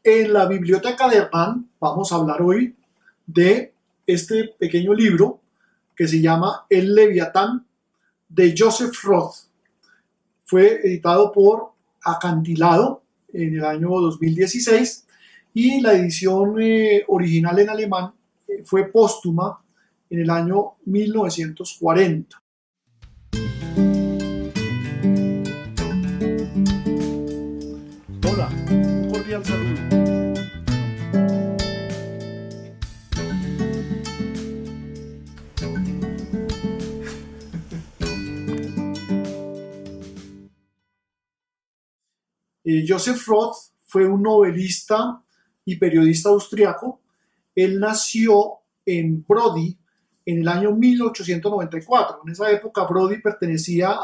En la biblioteca de Hernán vamos a hablar hoy de este pequeño libro que se llama El Leviatán de Joseph Roth. Fue editado por Acantilado en el año 2016 y la edición original en alemán fue póstuma en el año 1940. Hola, un cordial saludo. Joseph Roth fue un novelista y periodista austriaco. Él nació en Brody en el año 1894. En esa época Brody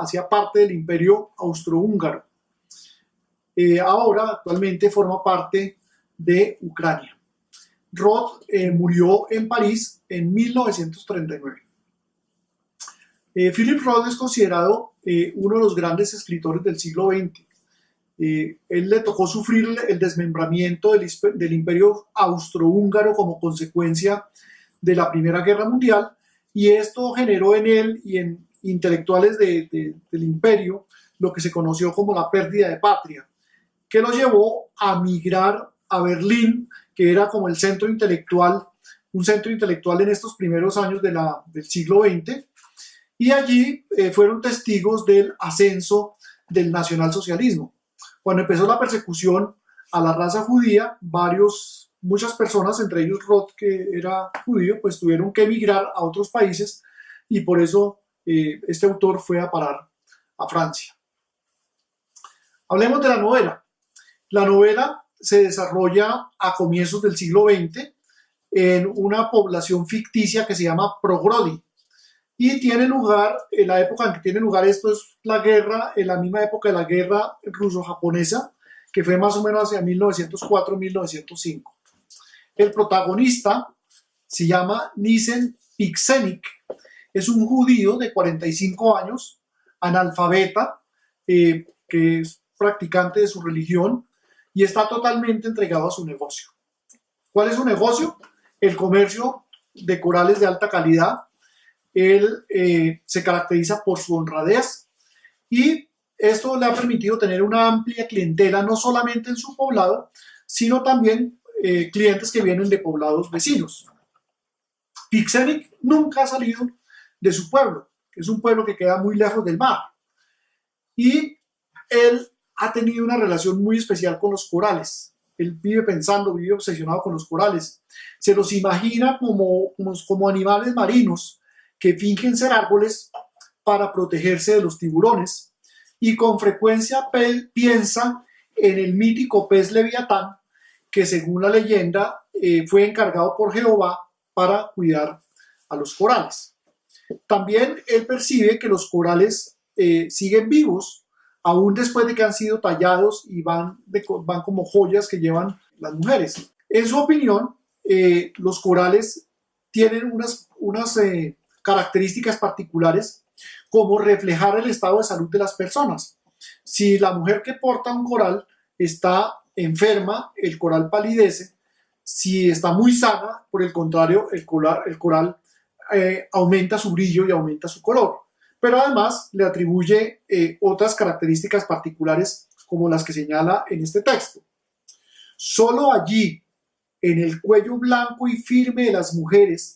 hacía parte del Imperio Austrohúngaro. Ahora actualmente forma parte de Ucrania. Roth murió en París en 1939. Philip Roth es considerado uno de los grandes escritores del siglo XX. Él le tocó sufrir el desmembramiento del Imperio Austrohúngaro como consecuencia de la Primera Guerra Mundial, y esto generó en él y en intelectuales del imperio lo que se conoció como la pérdida de patria, que lo llevó a migrar a Berlín, que era como un centro intelectual en estos primeros años del siglo XX, y allí fueron testigos del ascenso del nacionalsocialismo. Cuando empezó la persecución a la raza judía, muchas personas, entre ellos Roth, que era judío, pues tuvieron que emigrar a otros países, y por eso este autor fue a parar a Francia. Hablemos de la novela. La novela se desarrolla a comienzos del siglo XX en una población ficticia que se llama Progrody, y tiene lugar, en la época en que tiene lugar esto es la guerra, en la misma época de la guerra ruso-japonesa, que fue más o menos hacia 1904-1905. El protagonista se llama Nissen Pixenik, es un judío de 45 años, analfabeta, que es practicante de su religión y está totalmente entregado a su negocio. ¿Cuál es su negocio? El comercio de corales de alta calidad. Él se caracteriza por su honradez, y esto le ha permitido tener una amplia clientela, no solamente en su poblado, sino también clientes que vienen de poblados vecinos. Pixenik nunca ha salido de su pueblo, que es un pueblo que queda muy lejos del mar, y él ha tenido una relación muy especial con los corales. Él vive obsesionado con los corales. Se los imagina como animales marinos que fingen ser árboles para protegerse de los tiburones, y con frecuencia piensa en el mítico pez Leviatán, que según la leyenda fue encargado por Jehová para cuidar a los corales. También él percibe que los corales siguen vivos aún después de que han sido tallados y van como joyas que llevan las mujeres. En su opinión, los corales tienen unas características particulares, como reflejar el estado de salud de las personas. Si la mujer que porta un coral está enferma, el coral palidece. Si está muy sana, por el contrario, el coral aumenta su brillo y aumenta su color. Pero además le atribuye otras características particulares, como las que señala en este texto. Solo allí, en el cuello blanco y firme de las mujeres,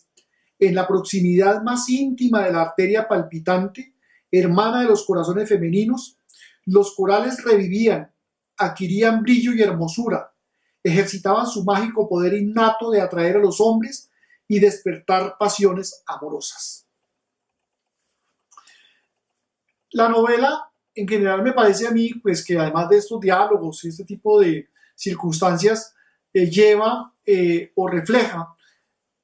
en la proximidad más íntima de la arteria palpitante, hermana de los corazones femeninos, los corales revivían, adquirían brillo y hermosura, ejercitaban su mágico poder innato de atraer a los hombres y despertar pasiones amorosas. La novela, en general, me parece a mí, pues, que además de estos diálogos y este tipo de circunstancias, lleva o refleja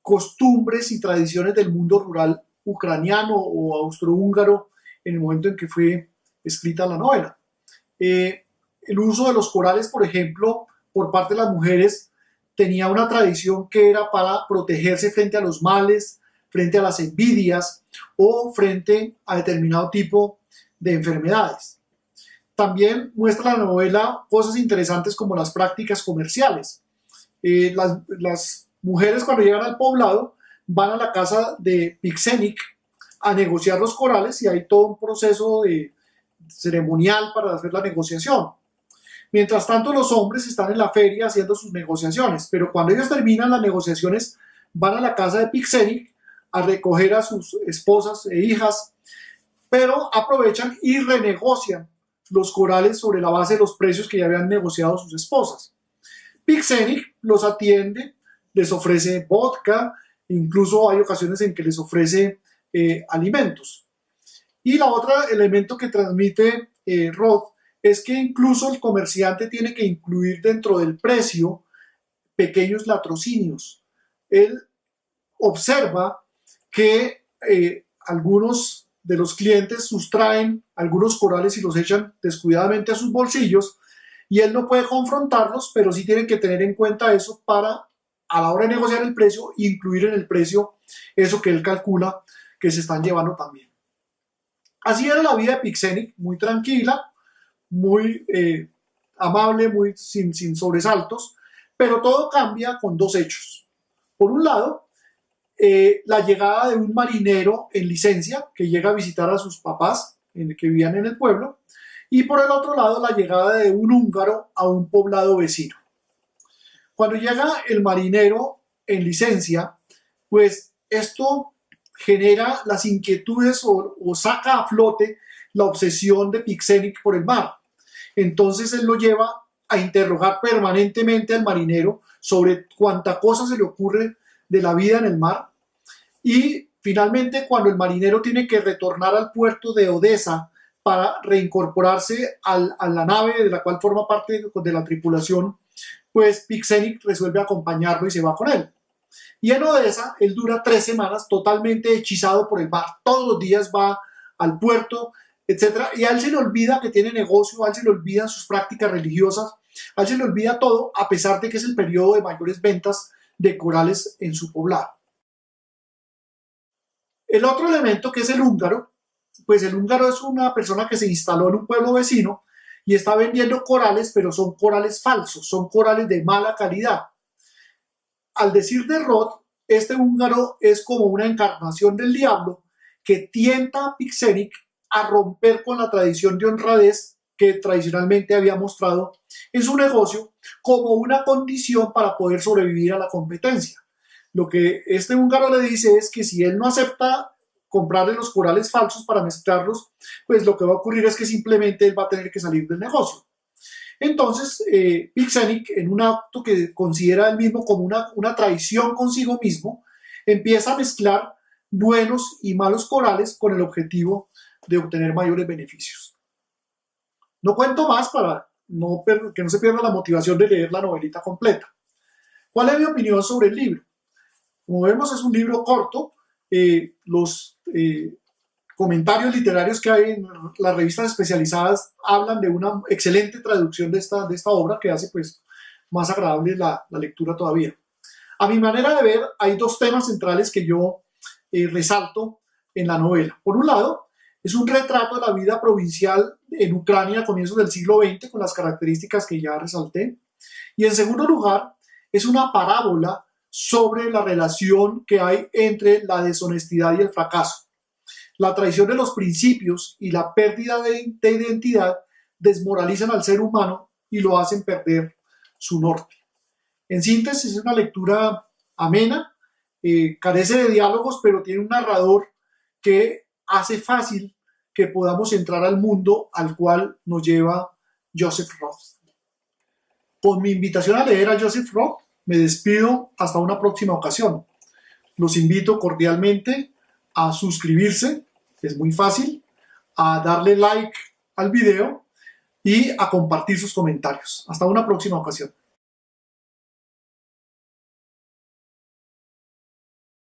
costumbres y tradiciones del mundo rural ucraniano o austrohúngaro en el momento en que fue escrita la novela. El uso de los corales, por ejemplo, por parte de las mujeres, tenía una tradición que era para protegerse frente a los males, frente a las envidias o frente a determinado tipo de enfermedades. También muestra la novela cosas interesantes como las prácticas comerciales. las mujeres cuando llegan al poblado van a la casa de Pixénix a negociar los corales y hay todo un proceso ceremonial para hacer la negociación. Mientras tanto, los hombres están en la feria haciendo sus negociaciones, pero cuando ellos terminan las negociaciones, van a la casa de Pixénix a recoger a sus esposas e hijas, pero aprovechan y renegocian los corales sobre la base de los precios que ya habían negociado sus esposas. Pixénix los atiende, les ofrece vodka, incluso hay ocasiones en que les ofrece alimentos. Y la otra elemento que transmite Roth es que incluso el comerciante tiene que incluir dentro del precio pequeños latrocinios. Él observa que algunos de los clientes sustraen algunos corales y los echan descuidadamente a sus bolsillos y él no puede confrontarlos, pero sí tienen que tener en cuenta eso para, a la hora de negociar el precio, incluir en el precio eso que él calcula que se están llevando también. Así era la vida de Pixénix, muy tranquila, muy amable, muy sin sobresaltos, pero todo cambia con dos hechos. Por un lado, la llegada de un marinero en licencia que llega a visitar a sus papás que vivían en el pueblo, y por el otro lado la llegada de un húngaro a un poblado vecino. Cuando llega el marinero en licencia, pues esto genera las inquietudes o saca a flote la obsesión de Pixénix por el mar. Entonces él lo lleva a interrogar permanentemente al marinero sobre cuánta cosa se le ocurre de la vida en el mar. Y finalmente, cuando el marinero tiene que retornar al puerto de Odesa para reincorporarse a la nave de la cual forma parte de la tripulación, pues Pixénix resuelve acompañarlo y se va con él. Y en Odesa él dura 3 semanas totalmente hechizado por el mar. Todos los días va al puerto, etc. Y a él se le olvida que tiene negocio, a él se le olvidan sus prácticas religiosas, a él se le olvida todo, a pesar de que es el periodo de mayores ventas de corales en su poblado. El otro elemento, que es el húngaro, pues el húngaro es una persona que se instaló en un pueblo vecino y está vendiendo corales, pero son corales falsos, son corales de mala calidad. Al decir de Roth, este húngaro es como una encarnación del diablo que tienta a Pixénix a romper con la tradición de honradez que tradicionalmente había mostrado en su negocio como una condición para poder sobrevivir a la competencia. Lo que este húngaro le dice es que si él no acepta comprarle los corales falsos para mezclarlos, pues lo que va a ocurrir es que simplemente él va a tener que salir del negocio. Entonces, Pixénix, en un acto que considera él mismo como una traición consigo mismo, empieza a mezclar buenos y malos corales con el objetivo de obtener mayores beneficios. No cuento más para que no se pierda la motivación de leer la novelita completa. ¿Cuál es mi opinión sobre el libro? Como vemos, es un libro corto. Los comentarios literarios que hay en las revistas especializadas hablan de una excelente traducción de esta obra que hace pues más agradable la lectura todavía. A mi manera de ver, hay dos temas centrales que yo resalto en la novela. Por un lado, es un retrato de la vida provincial en Ucrania a comienzos del siglo XX con las características que ya resalté. Y en segundo lugar, es una parábola sobre la relación que hay entre la deshonestidad y el fracaso. La traición de los principios y la pérdida de identidad desmoralizan al ser humano y lo hacen perder su norte. En síntesis, es una lectura amena, carece de diálogos, pero tiene un narrador que hace fácil que podamos entrar al mundo al cual nos lleva Joseph Roth. Con mi invitación a leer a Joseph Roth, me despido hasta una próxima ocasión. Los invito cordialmente a suscribirse, es muy fácil, a darle like al video y a compartir sus comentarios. Hasta una próxima ocasión.